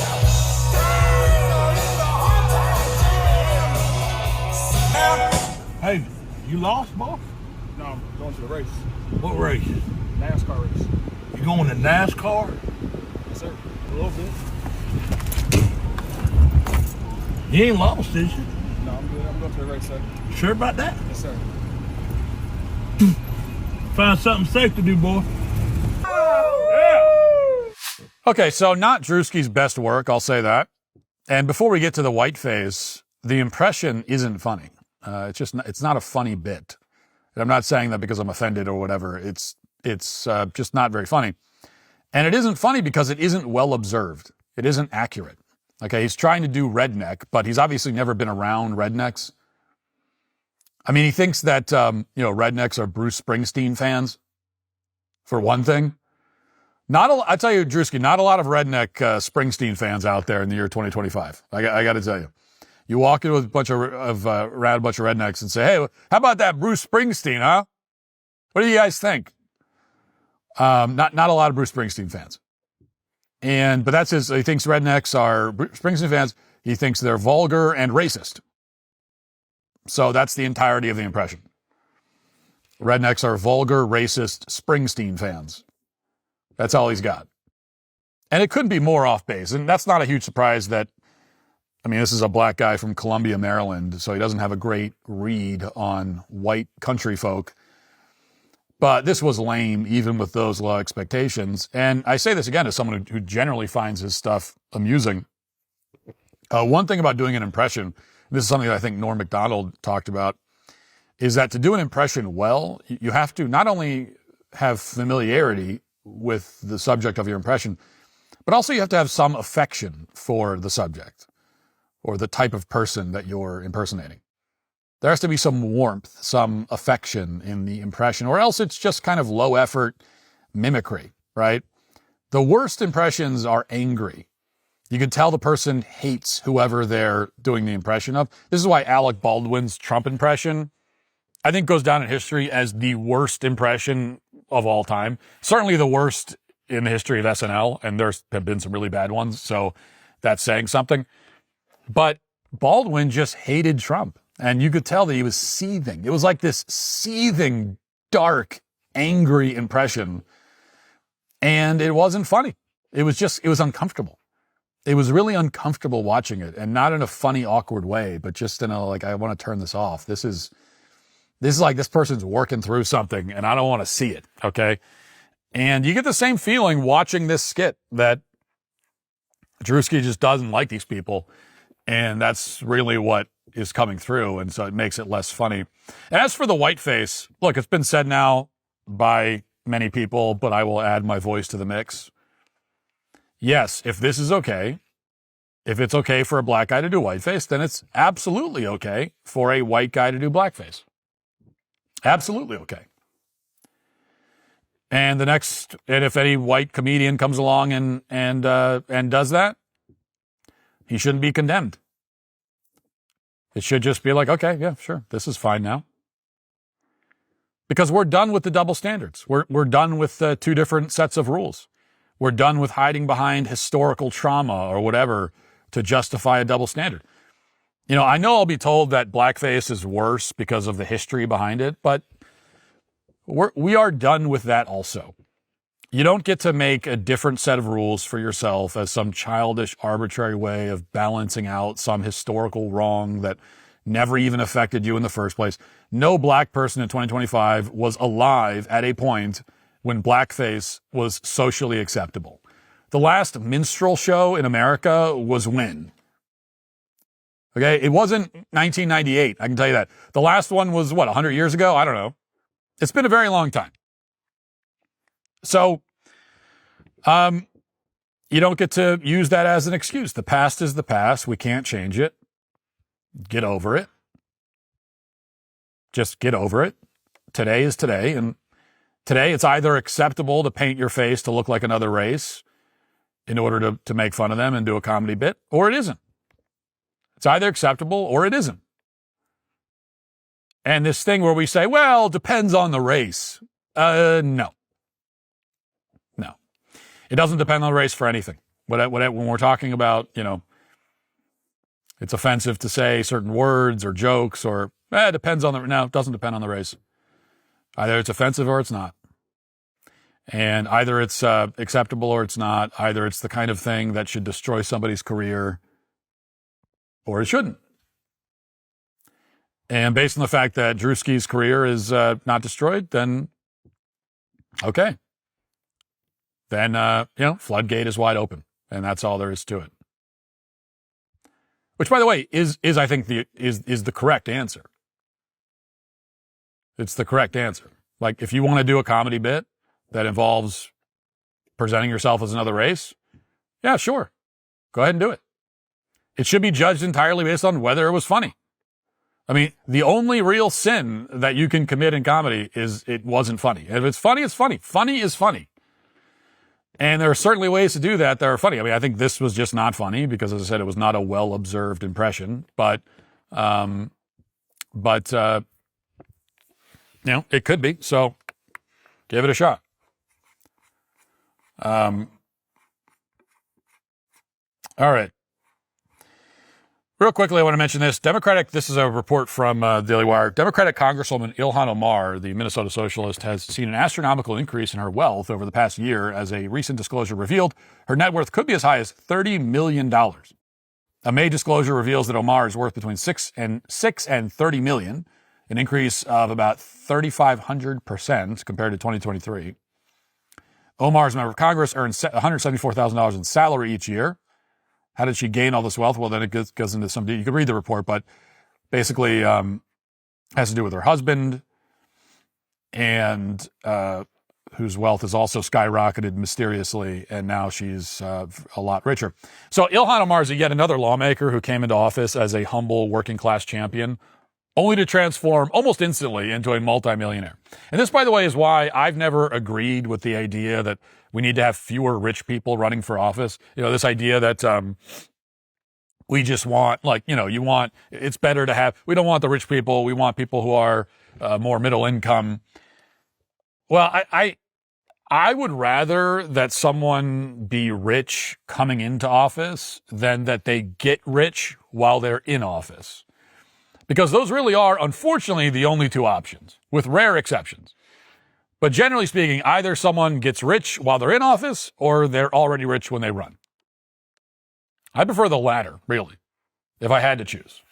Hey, you lost, boss? No, I'm going to the race. What race? NASCAR race. You going to NASCAR? Yes, sir. A little bit. You ain't lost, is you? No, I'm good. I'm going to the race, sir. You sure about that? Yes, sir. Find something safe to do, boy. Okay, so not DRUSKI's best work, I'll say that. And before we get to the white phase, the impression isn't funny. It's not a funny bit. And I'm not saying that because I'm offended or whatever. It's just not very funny. And it isn't funny because it isn't well observed. It isn't accurate. Okay, he's trying to do redneck, but he's obviously never been around rednecks. I mean, he thinks that, rednecks are Bruce Springsteen fans, for one thing. I tell you, DRUSKI, not a lot of redneck Springsteen fans out there in the year 2025. I got to tell you. You walk in with around a bunch of rednecks and say, hey, how about that Bruce Springsteen, huh? What do you guys think? Not a lot of Bruce Springsteen fans. But that's he thinks rednecks are Bruce Springsteen fans. He thinks they're vulgar and racist. So that's the entirety of the impression. Rednecks are vulgar, racist Springsteen fans. That's all he's got. And it couldn't be more off base. And that's not a huge surprise this is a black guy from Columbia, Maryland, so he doesn't have a great read on white country folk. But this was lame, even with those low expectations. And I say this again as someone who generally finds his stuff amusing. One thing about doing an impression, this is something that I think Norm Macdonald talked about, is that to do an impression well, you have to not only have familiarity with the subject of your impression, but also you have to have some affection for the subject or the type of person that you're impersonating. There has to be some warmth, some affection in the impression, or else it's just kind of low effort mimicry, right? The worst impressions are angry. You can tell the person hates whoever they're doing the impression of. This is why Alec Baldwin's Trump impression, I think, goes down in history as the worst impression of all time. Certainly the worst in the history of SNL, and there have been some really bad ones, so that's saying something. But Baldwin just hated Trump, and you could tell that he was seething. It was like this seething, dark, angry impression, and it wasn't funny. It was uncomfortable. It was really uncomfortable watching it, and not in a funny, awkward way, but just in a, I want to turn this off. This is like this person's working through something, and I don't want to see it, okay? And you get the same feeling watching this skit that DRUSKI just doesn't like these people, and that's really what is coming through, and so it makes it less funny. As for the whiteface, look, it's been said now by many people, but I will add my voice to the mix. Yes, if this is okay, if it's okay for a black guy to do whiteface, then it's absolutely okay for a white guy to do blackface. Absolutely okay. And if any white comedian comes along and does that, he shouldn't be condemned. It should just be like, okay, yeah, sure, this is fine now. Because we're done with the double standards. We're done with the two different sets of rules. We're done with hiding behind historical trauma or whatever to justify a double standard. I know I'll be told that blackface is worse because of the history behind it, but we are done with that also. You don't get to make a different set of rules for yourself as some childish, arbitrary way of balancing out some historical wrong that never even affected you in the first place. No black person in 2025 was alive at a point when blackface was socially acceptable. The last minstrel show in America was when? Okay, it wasn't 1998, I can tell you that. The last one was, 100 years ago? I don't know. It's been a very long time. So, you don't get to use that as an excuse. The past is the past. We can't change it. Get over it. Just get over it. Today is today. And today it's either acceptable to paint your face to look like another race, in order to make fun of them and do a comedy bit, or it isn't. It's either acceptable or it isn't. And this thing where we say, well, depends on the race. No. It doesn't depend on the race for anything. When we're talking about, it's offensive to say certain words or jokes or, it depends on no, it doesn't depend on the race. Either it's offensive or it's not. And either it's acceptable or it's not. Either it's the kind of thing that should destroy somebody's career or it shouldn't. And based on the fact that DRUSKI's career is not destroyed, then okay. Then, floodgate is wide open. And that's all there is to it. Which, by the way, is I think is the correct answer. It's the correct answer. Like, if you want to do a comedy bit that involves presenting yourself as another race, yeah, sure. Go ahead and do it. It should be judged entirely based on whether it was funny. I mean, the only real sin that you can commit in comedy is it wasn't funny. And if it's funny, it's funny. Funny is funny. And there are certainly ways to do that that are funny. I mean, I think this was just not funny because, as I said, it was not a well-observed impression. But it could be. So give it a shot. All right. Real quickly, I want to mention this. This is a report from DailyWire. Democratic Congresswoman Ilhan Omar, the Minnesota socialist, has seen an astronomical increase in her wealth over the past year as a recent disclosure revealed her net worth could be as high as $30 million. A May disclosure reveals that Omar is worth between $6 and $30 million, an increase of about 3,500% compared to 2023. Omar, as a member of Congress, earns $174,000 in salary each year. How did she gain all this wealth? Well, then it goes into some detail. You can read the report, but basically has to do with her husband, and whose wealth has also skyrocketed mysteriously, and now she's a lot richer. So Ilhan Omar is yet another lawmaker who came into office as a humble working-class champion, only to transform almost instantly into a multimillionaire. And this, by the way, is why I've never agreed with the idea that we need to have fewer rich people running for office. This idea that we just want, it's better to have, we don't want the rich people, we want people who are more middle income. Well, I would rather that someone be rich coming into office than that they get rich while they're in office. Because those really are, unfortunately, the only two options, with rare exceptions. But generally speaking, either someone gets rich while they're in office or they're already rich when they run. I prefer the latter, really, if I had to choose.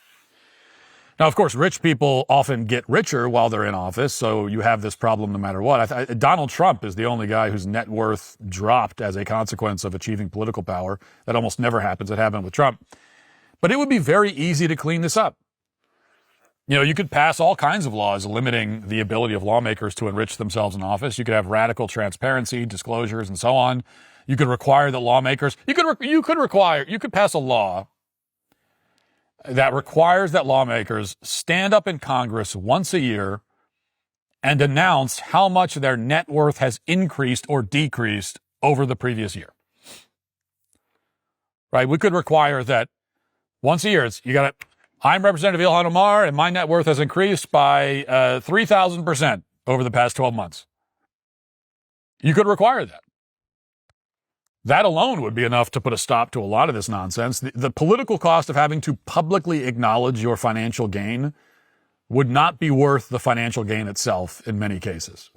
Now, of course, rich people often get richer while they're in office, so you have this problem no matter what. Donald Trump is the only guy whose net worth dropped as a consequence of achieving political power. That almost never happens. It happened with Trump. But it would be very easy to clean this up. You could pass all kinds of laws limiting the ability of lawmakers to enrich themselves in office. You could have radical transparency, disclosures, and so on. You could require that lawmakers, you could pass a law that requires that lawmakers stand up in Congress once a year and announce how much their net worth has increased or decreased over the previous year. Right? We could require that once a year, I'm Representative Ilhan Omar, and my net worth has increased by 3,000% over the past 12 months. You could require that. That alone would be enough to put a stop to a lot of this nonsense. The political cost of having to publicly acknowledge your financial gain would not be worth the financial gain itself in many cases.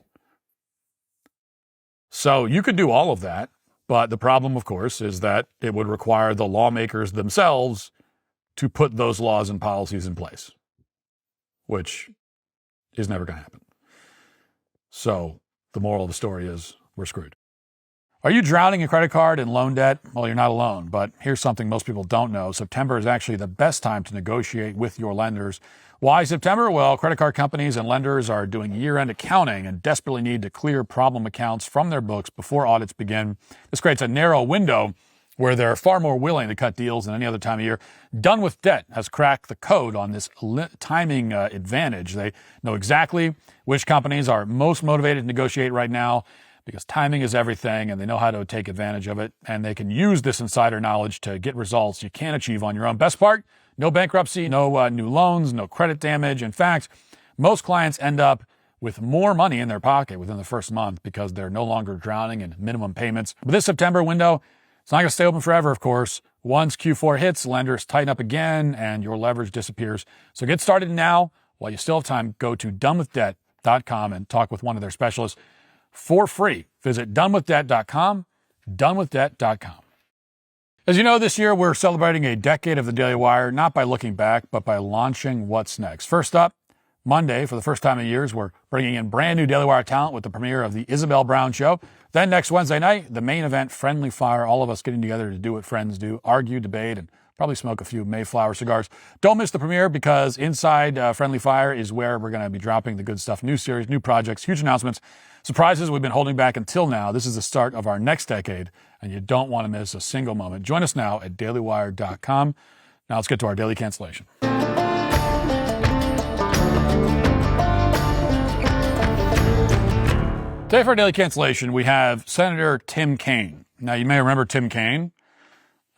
So you could do all of that, but the problem, of course, is that it would require the lawmakers themselves to put those laws and policies in place, which is never going to happen. So the moral of the story is we're screwed. Are you drowning in credit card and loan debt? Well, you're not alone, but here's something most people don't know. September is actually the best time to negotiate with your lenders. Why September? Well, credit card companies and lenders are doing year-end accounting and desperately need to clear problem accounts from their books before audits begin. This creates a narrow window where they're far more willing to cut deals than any other time of year. Done With Debt has cracked the code on this timing advantage. They know exactly which companies are most motivated to negotiate right now. because timing is everything and they know how to take advantage of it, and they can use this insider knowledge to get results you can't achieve on your own. Best part, no bankruptcy, no new loans, no credit damage. In fact, most clients end up with more money in their pocket within the first month because they're no longer drowning in minimum payments. But this September window, it's not going to stay open forever, of course. Once Q4 hits, lenders tighten up again and your leverage disappears. So get started now while you still have time. Go to donewithdebt.com and talk with one of their specialists for free. Visit donewithdebt.com, donewithdebt.com. As you know, this year we're celebrating a decade of the Daily Wire, not by looking back, but by launching what's next. First up, Monday, for the first time in years, we're bringing in brand new Daily Wire talent with the premiere of the Isabel Brown Show. Then next Wednesday night, the main event, Friendly Fire, all of us getting together to do what friends do, argue, debate, and probably smoke a few Mayflower cigars. Don't miss the premiere, because inside Friendly Fire is where we're going to be dropping the good stuff. New series, new projects, huge announcements, surprises we've been holding back until now. This is the start of our next decade, and you don't want to miss a single moment. Join us now at dailywire.com. Now let's get to our daily cancellation. Today for our daily cancellation, we have Senator Tim Kaine. Now, you may remember Tim Kaine.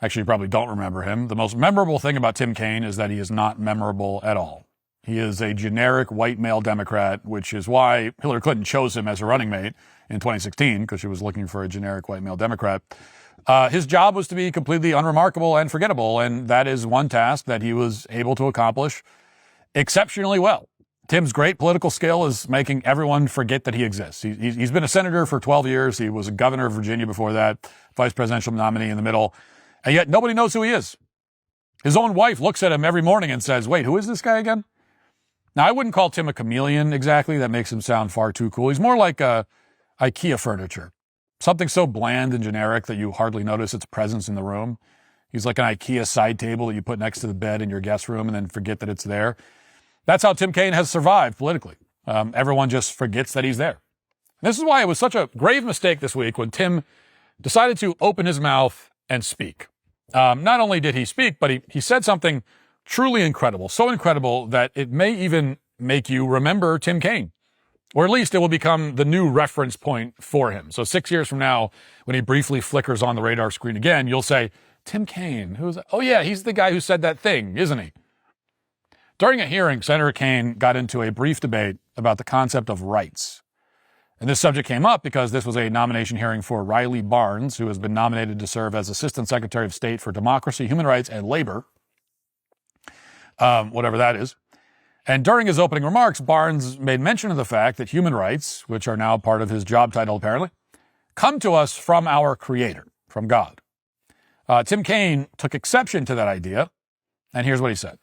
Actually, you probably don't remember him. The most memorable thing about Tim Kaine is that he is not memorable at all. He is a generic white male Democrat, which is why Hillary Clinton chose him as her running mate in 2016, because she was looking for a generic white male Democrat. His job was to be completely unremarkable and forgettable, and that is one task that he was able to accomplish exceptionally well. Tim's great political skill is making everyone forget that he exists. He's been a senator for 12 years. He was a governor of Virginia before that, vice presidential nominee in the middle, and yet nobody knows who he is. His own wife looks at him every morning and says, wait, who is this guy again? Now, I wouldn't call Tim a chameleon exactly. That makes him sound far too cool. He's more like IKEA furniture, something so bland and generic that you hardly notice its presence in the room. He's like an IKEA side table that you put next to the bed in your guest room and then forget that it's there. That's how Tim Kaine has survived politically. Everyone just forgets that he's there. This is why it was such a grave mistake this week when Tim decided to open his mouth and speak. Not only did he speak, but he said something truly incredible, so incredible that it may even make you remember Tim Kaine, or at least it will become the new reference point for him. So 6 years from now, when he briefly flickers on the radar screen again, you'll say, Tim Kaine, who's that? Oh yeah, he's the guy who said that thing, isn't he? During a hearing, Senator Kaine got into a brief debate about the concept of rights. And this subject came up because this was a nomination hearing for Riley Barnes, who has been nominated to serve as Assistant Secretary of State for Democracy, Human Rights, and Labor, whatever that is. And during his opening remarks, Barnes made mention of the fact that human rights, which are now part of his job title apparently, come to us from our Creator, from God. Tim Kaine took exception to that idea, and here's what he said.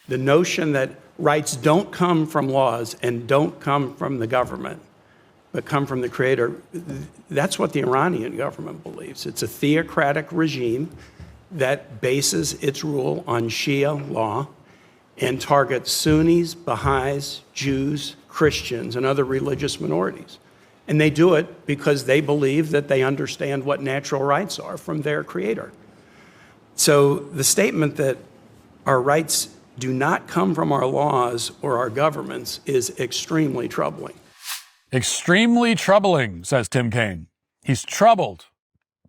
The notion that rights don't come from laws and don't come from the government, but come from the Creator, that's what the Iranian government believes. It's a theocratic regime that bases its rule on Shia law and targets Sunnis, Baha'is, Jews, Christians, and other religious minorities. And they do it because they believe that they understand what natural rights are from their Creator. So the statement that our rights do not come from our laws or our governments is extremely troubling. Extremely troubling, says Tim Kaine. He's troubled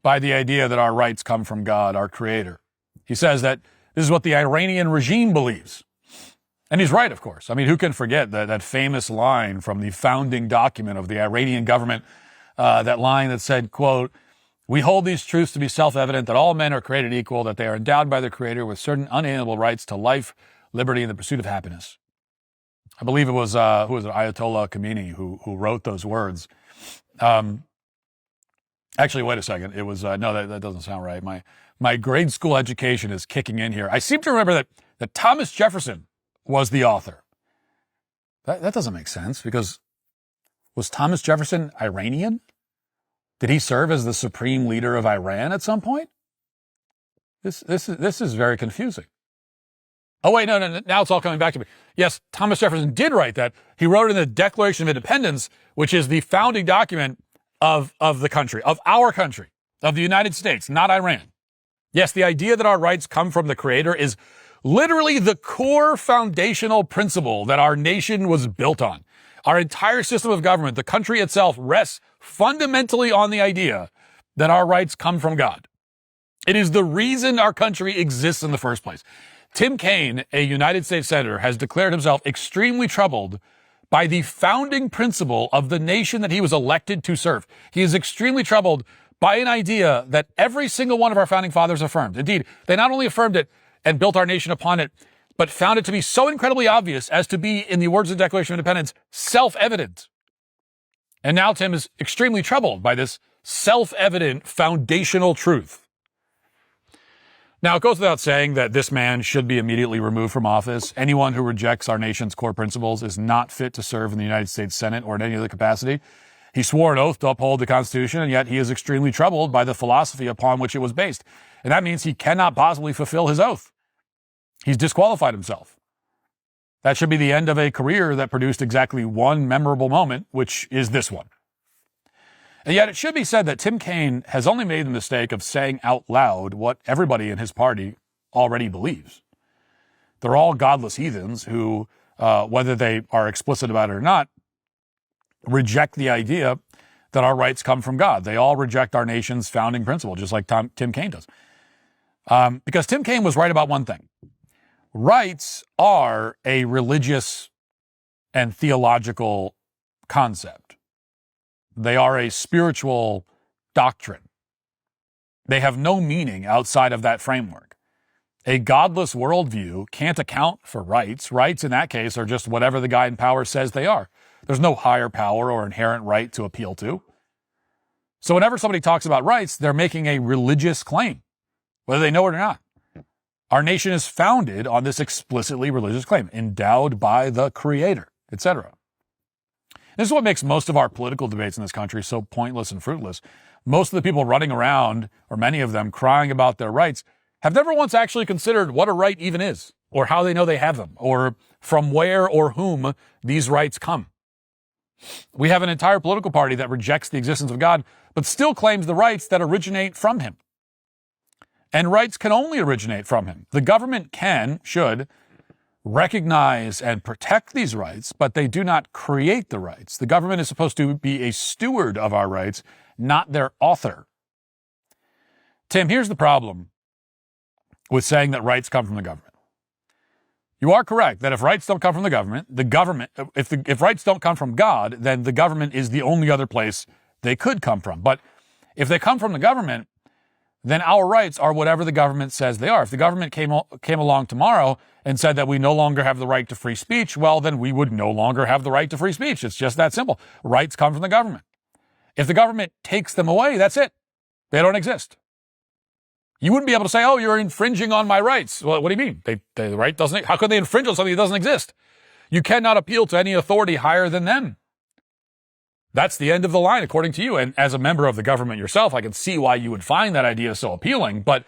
by the idea that our rights come from God, our Creator. He says that this is what the Iranian regime believes. And he's right, of course. I mean, who can forget that famous line from the founding document of the Iranian government, that line that said, quote, "We hold these truths to be self-evident, that all men are created equal, that they are endowed by their Creator with certain unalienable rights to life, liberty, and the pursuit of happiness." I believe it was, Ayatollah Khomeini who wrote those words. Actually, wait a second. It was, no, that doesn't sound right. My grade school education is kicking in here. I seem to remember that Thomas Jefferson was the author. That doesn't make sense, because was Thomas Jefferson Iranian? Did he serve as the supreme leader of Iran at some point? This is very confusing. Oh, wait, no, now it's all coming back to me. Yes, Thomas Jefferson did write that. He wrote in the Declaration of Independence, which is the founding document of the country, of our country, of the United States, not Iran. Yes, the idea that our rights come from the Creator is literally the core foundational principle that our nation was built on. Our entire system of government, the country itself, rests fundamentally on the idea that our rights come from God. It is the reason our country exists in the first place. Tim Kaine, a United States senator, has declared himself extremely troubled by the founding principle of the nation that he was elected to serve. He is extremely troubled by an idea that every single one of our founding fathers affirmed. Indeed, they not only affirmed it and built our nation upon it, but found it to be so incredibly obvious as to be, in the words of the Declaration of Independence, self-evident. And now Tim is extremely troubled by this self-evident foundational truth. Now, it goes without saying that this man should be immediately removed from office. Anyone who rejects our nation's core principles is not fit to serve in the United States Senate or in any other capacity. He swore an oath to uphold the Constitution, and yet he is extremely troubled by the philosophy upon which it was based. And that means he cannot possibly fulfill his oath. He's disqualified himself. That should be the end of a career that produced exactly one memorable moment, which is this one. And yet it should be said that Tim Kaine has only made the mistake of saying out loud what everybody in his party already believes. They're all godless heathens who, whether they are explicit about it or not, reject the idea that our rights come from God. They all reject our nation's founding principle, just like Tim Kaine does. Because Tim Kaine was right about one thing. Rights are a religious and theological concept. They are a spiritual doctrine. They have no meaning outside of that framework. A godless worldview can't account for rights. Rights in that case are just whatever the guy in power says they are. There's no higher power or inherent right to appeal to. So whenever somebody talks about rights, they're making a religious claim, whether they know it or not. Our nation is founded on this explicitly religious claim, endowed by the Creator, etc. This is what makes most of our political debates in this country so pointless and fruitless. Most of the people running around, or many of them crying about their rights, have never once actually considered what a right even is, or how they know they have them, or from where or whom these rights come. We have an entire political party that rejects the existence of God, but still claims the rights that originate from Him. And rights can only originate from Him. The government should recognize and protect these rights, but they do not create the rights. The government is supposed to be a steward of our rights, not their author. Tim, here's the problem with saying that rights come from the government. You are correct that if rights don't come from the government, if rights don't come from God, then the government is the only other place they could come from. But if they come from the government, then our rights are whatever the government says they are. If the government came along tomorrow and said that we no longer have the right to free speech, well, then we would no longer have the right to free speech. It's just that simple. Rights come from the government. If the government takes them away, that's it. They don't exist. You wouldn't be able to say, oh, you're infringing on my rights. Well, what do you mean? The right doesn't, how could they infringe on something that doesn't exist? You cannot appeal to any authority higher than them. That's the end of the line, according to you. And as a member of the government yourself, I can see why you would find that idea so appealing. But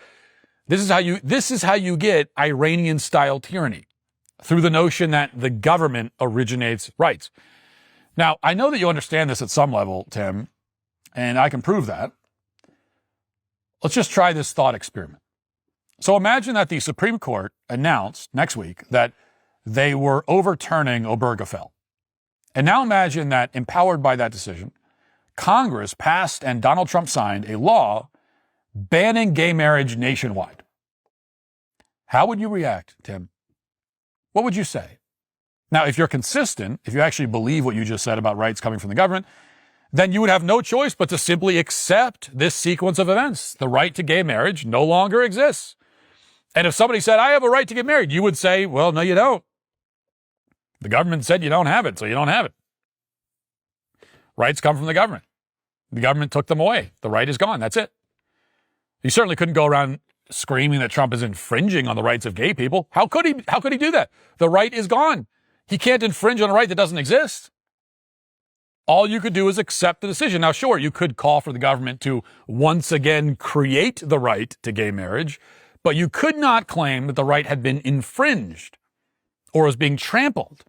this is how you get Iranian-style tyranny, through the notion that the government originates rights. Now, I know that you understand this at some level, Tim, and I can prove that. Let's just try this thought experiment. So imagine that the Supreme Court announced next week that they were overturning Obergefell. And now imagine that, empowered by that decision, Congress passed and Donald Trump signed a law banning gay marriage nationwide. How would you react, Tim? What would you say? Now, if you're consistent, if you actually believe what you just said about rights coming from the government, then you would have no choice but to simply accept this sequence of events. The right to gay marriage no longer exists. And if somebody said, I have a right to get married, you would say, well, no, you don't. The government said you don't have it, so you don't have it. Rights come from the government. The government took them away. The right is gone. That's it. You certainly couldn't go around screaming that Trump is infringing on the rights of gay people. How could he? How could he do that? The right is gone. He can't infringe on a right that doesn't exist. All you could do is accept the decision. Now, sure, you could call for the government to once again create the right to gay marriage, but you could not claim that the right had been infringed or was being trampled,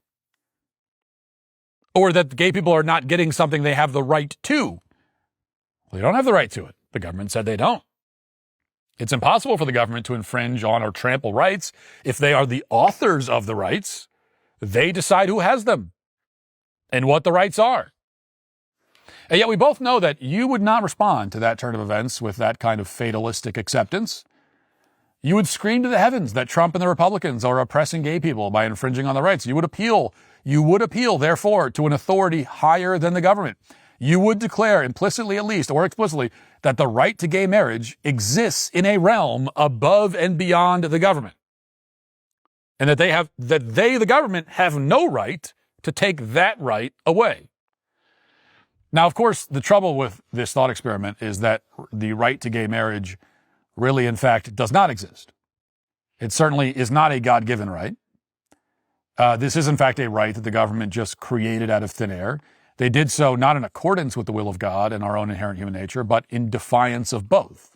or that the gay people are not getting something they have the right to. Well, they don't have the right to it. The government said they don't. It's impossible for the government to infringe on or trample rights. If they are the authors of the rights, they decide who has them. and what the rights are. And yet we both know that you would not respond to that turn of events with that kind of fatalistic acceptance. You would scream to the heavens that Trump and the Republicans are oppressing gay people by infringing on their rights. You would appeal, therefore, to an authority higher than the government. You would declare, implicitly at least, or explicitly, that the right to gay marriage exists in a realm above and beyond the government. And that the government, have no right to take that right away. Now, of course, the trouble with this thought experiment is that the right to gay marriage really, in fact, does not exist. It certainly is not a God-given right. This is, in fact, a right that the government just created out of thin air. They did so not in accordance with the will of God and our own inherent human nature, but in defiance of both.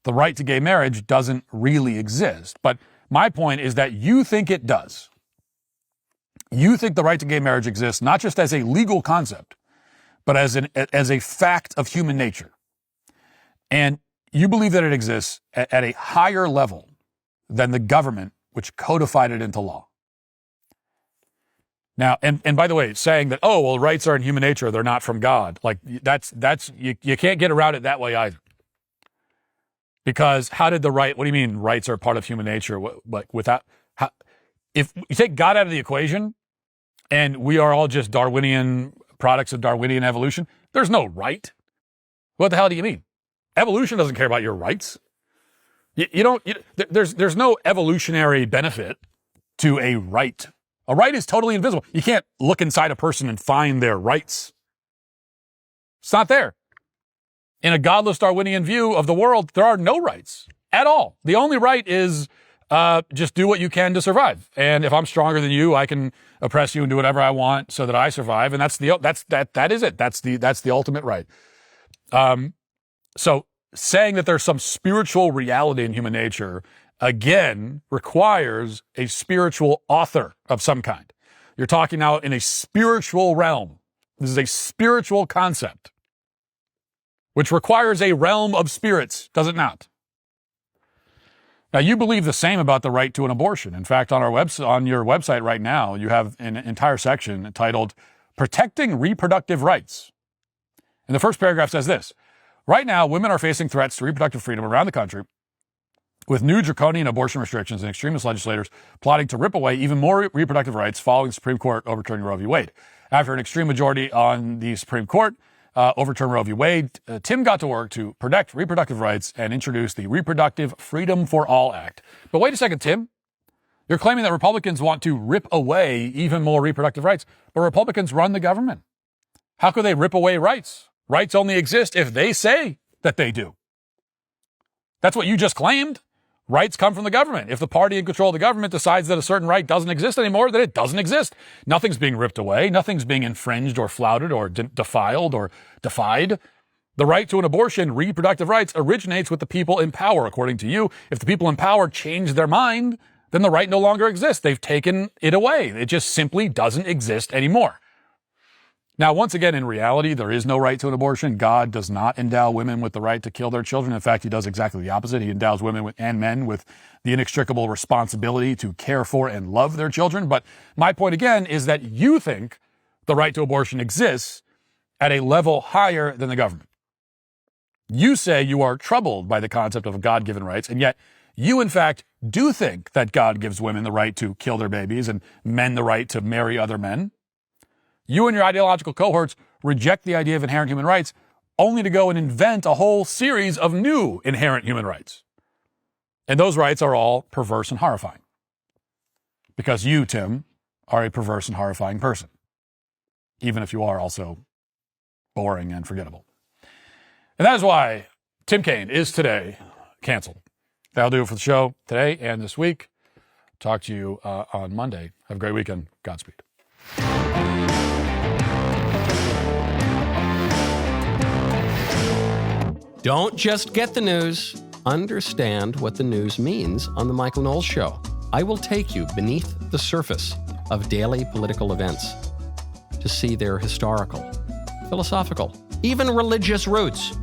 The right to gay marriage doesn't really exist. But my point is that you think it does. You think the right to gay marriage exists not just as a legal concept, but as a fact of human nature. And you believe that it exists at a higher level than the government, which codified it into law. Now, and by the way, saying that, oh, well, rights are in human nature, they're not from God. Like you can't get around it that way either. Because how did what do you mean rights are part of human nature? If you take God out of the equation and we are all just Darwinian products of Darwinian evolution, there's no right. What the hell do you mean? Evolution doesn't care about your rights. There's no evolutionary benefit to a right. A right is totally invisible. You can't look inside a person and find their rights. It's not there. In a godless Darwinian view of the world, there are no rights at all. The only right is just do what you can to survive. And if I'm stronger than you, I can oppress you and do whatever I want so that I survive. And that is it. That's the ultimate right. So saying that there's some spiritual reality in human nature, again, requires a spiritual author of some kind. You're talking now in a spiritual realm. This is a spiritual concept, which requires a realm of spirits, does it not? Now, you believe the same about the right to an abortion. In fact, on your website right now, you have an entire section titled Protecting Reproductive Rights. And the first paragraph says this: right now, women are facing threats to reproductive freedom around the country, with new draconian abortion restrictions and extremist legislators plotting to rip away even more reproductive rights following the Supreme Court overturning Roe v. Wade. After an extreme majority on the Supreme Court overturned Roe v. Wade, Tim got to work to protect reproductive rights and introduce the Reproductive Freedom for All Act. But wait a second, Tim. You're claiming that Republicans want to rip away even more reproductive rights, but Republicans run the government. How could they rip away rights? Rights only exist if they say that they do. That's what you just claimed. Rights come from the government. If the party in control of the government decides that a certain right doesn't exist anymore, then it doesn't exist. Nothing's being ripped away. Nothing's being infringed or flouted or defiled or defied. The right to an abortion, reproductive rights, originates with the people in power, according to you. If the people in power change their mind, then the right no longer exists. They've taken it away. It just simply doesn't exist anymore. Now, once again, in reality, there is no right to an abortion. God does not endow women with the right to kill their children. In fact, he does exactly the opposite. He endows women and men with the inextricable responsibility to care for and love their children. But my point again is that you think the right to abortion exists at a level higher than the government. You say you are troubled by the concept of God-given rights, and yet you, in fact, do think that God gives women the right to kill their babies and men the right to marry other men. You and your ideological cohorts reject the idea of inherent human rights only to go and invent a whole series of new inherent human rights. And those rights are all perverse and horrifying. Because you, Tim, are a perverse and horrifying person. Even if you are also boring and forgettable. And that is why Tim Kaine is today canceled. That'll do it for the show today and this week. Talk to you on Monday. Have a great weekend. Godspeed. Don't just get the news. Understand what the news means on The Michael Knowles Show. I will take you beneath the surface of daily political events to see their historical, philosophical, even religious roots.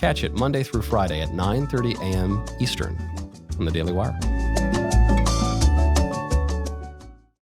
Catch it Monday through Friday at 9:30 a.m. Eastern on the Daily Wire.